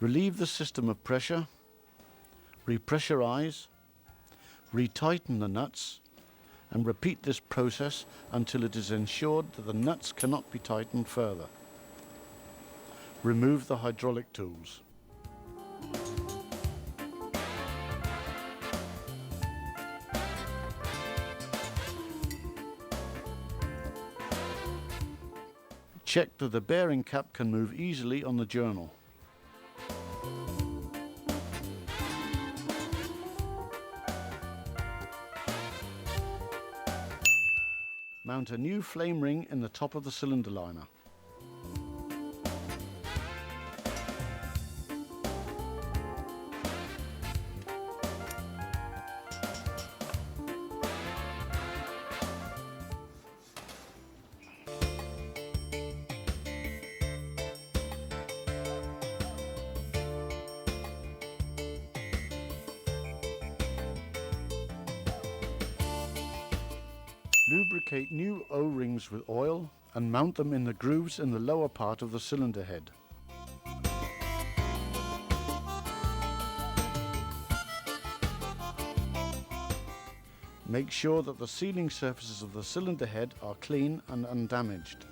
Relieve the system of pressure, repressurize, retighten the nuts, and repeat this process until it is ensured that the nuts cannot be tightened further. Remove the hydraulic tools. Check that the bearing cap can move easily on the journal. Mount a new flame ring in the top of the cylinder liner. Lubricate new O-rings with oil and mount them in the grooves in the lower part of the cylinder head. Make sure that the sealing surfaces of the cylinder head are clean and undamaged.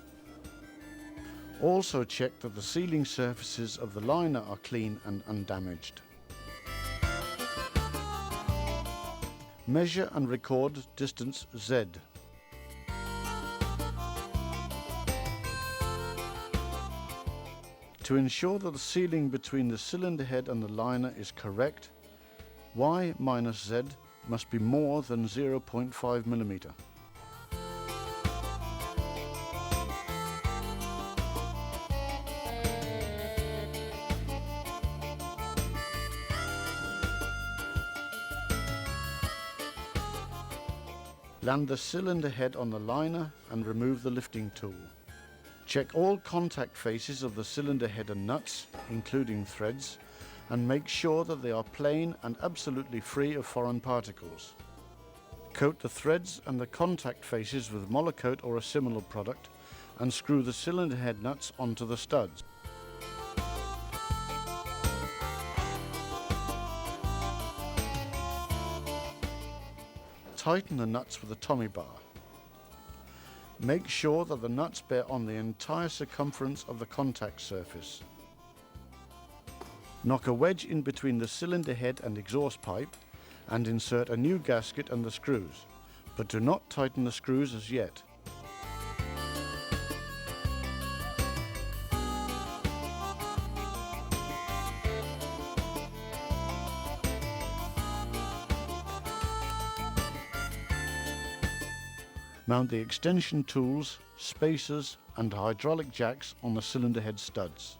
Also check that the sealing surfaces of the liner are clean and undamaged. Measure and record distance Z. To ensure that the sealing between the cylinder head and the liner is correct, Y minus Z must be more than 0.5 mm. Land the cylinder head on the liner and remove the lifting tool. Check all contact faces of the cylinder head and nuts, including threads, and make sure that they are plain and absolutely free of foreign particles. Coat the threads and the contact faces with Monocoat or a similar product and screw the cylinder head nuts onto the studs. Tighten the nuts with a Tommy bar. Make sure that the nuts bear on the entire circumference of the contact surface. Knock a wedge in between the cylinder head and exhaust pipe and insert a new gasket and the screws, but do not tighten the screws as yet. Mount the extension tools, spacers and hydraulic jacks on the cylinder head studs.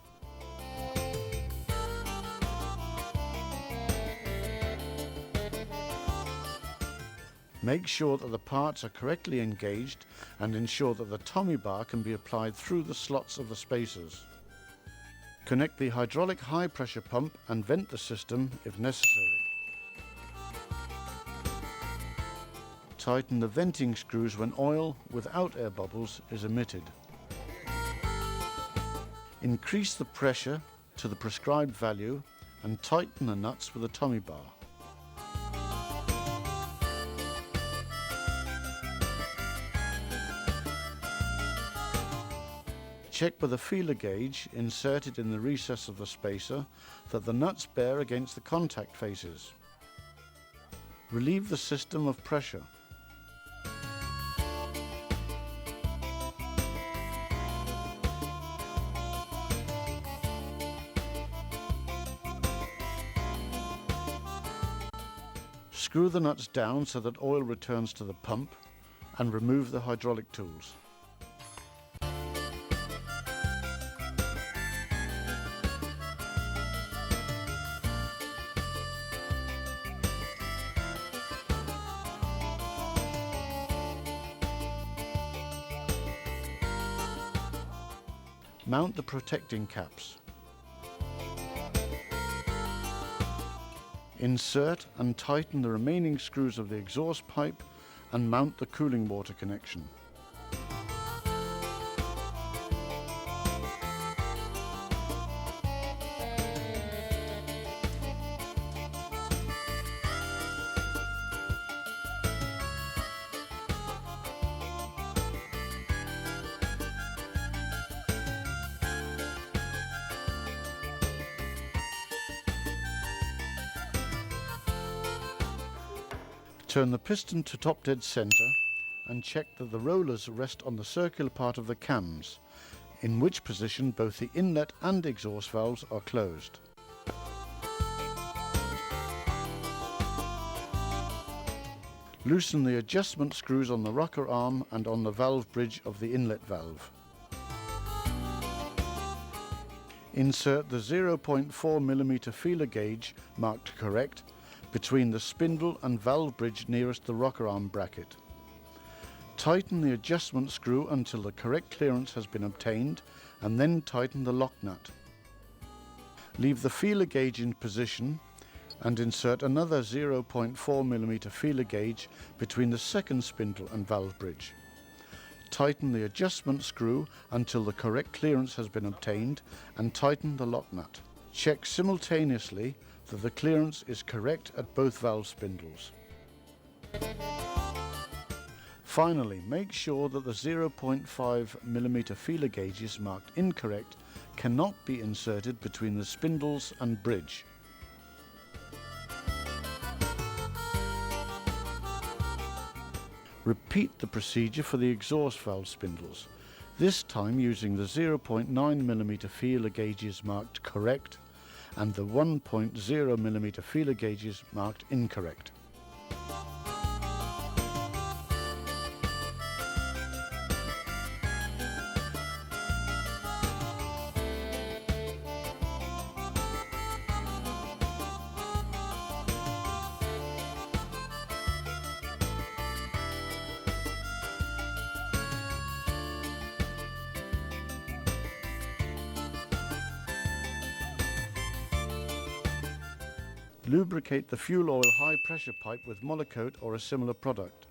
Make sure that the parts are correctly engaged and ensure that the Tommy bar can be applied through the slots of the spacers. Connect the hydraulic high pressure pump and vent the system if necessary. Tighten the venting screws when oil without air bubbles is emitted. Increase the pressure to the prescribed value and tighten the nuts with a Tommy bar. Check with a feeler gauge inserted in the recess of the spacer that the nuts bear against the contact faces. Relieve the system of pressure. Screw the nuts down so that oil returns to the pump and remove the hydraulic tools. Mount the protecting caps. Insert and tighten the remaining screws of the exhaust pipe and mount the cooling water connection. Turn the piston to top dead center and check that the rollers rest on the circular part of the cams, in which position both the inlet and exhaust valves are closed. Loosen the adjustment screws on the rocker arm and on the valve bridge of the inlet valve. Insert the 0.4mm feeler gauge marked correct between the spindle and valve bridge nearest the rocker arm bracket. Tighten the adjustment screw until the correct clearance has been obtained and then tighten the lock nut. Leave the feeler gauge in position and insert another 0.4mm feeler gauge between the second spindle and valve bridge. Tighten the adjustment screw until the correct clearance has been obtained and tighten the lock nut. Check simultaneously that the clearance is correct at both valve spindles. Finally, make sure that the 0.5mm feeler gauges marked incorrect cannot be inserted between the spindles and bridge. Repeat the procedure for the exhaust valve spindles, this time using the 0.9mm feeler gauges marked correct and the 1.0mm feeler gauges marked incorrect. Lubricate the fuel oil high pressure pipe with Monocoat or a similar product.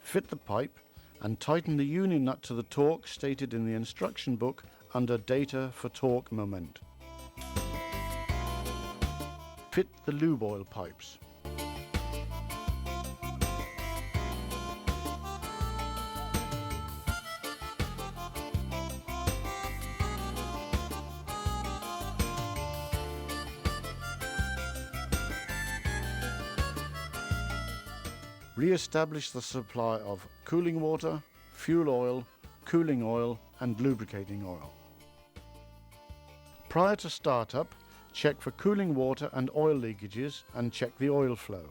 Fit the pipe and tighten the union nut to the torque stated in the instruction book under Data for Torque Moment. Fit the lube oil pipes. Re-establish the supply of cooling water, fuel oil, cooling oil and lubricating oil. Prior to startup, check for cooling water and oil leakages and check the oil flow.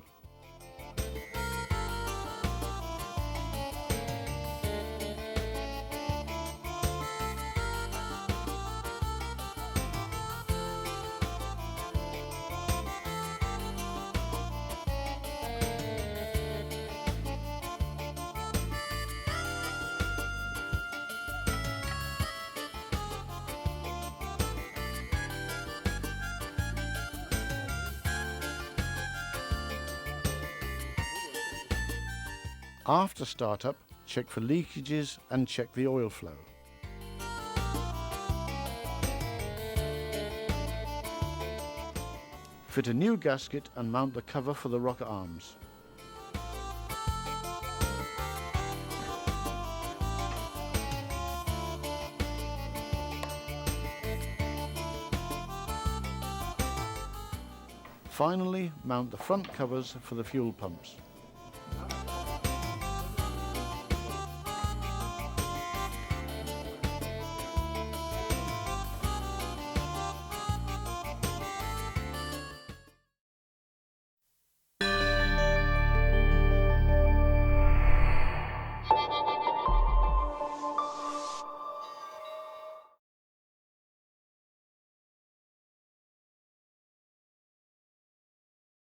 After startup, check for leakages and check the oil flow. Fit a new gasket and mount the cover for the rocker arms. Finally, mount the front covers for the fuel pumps.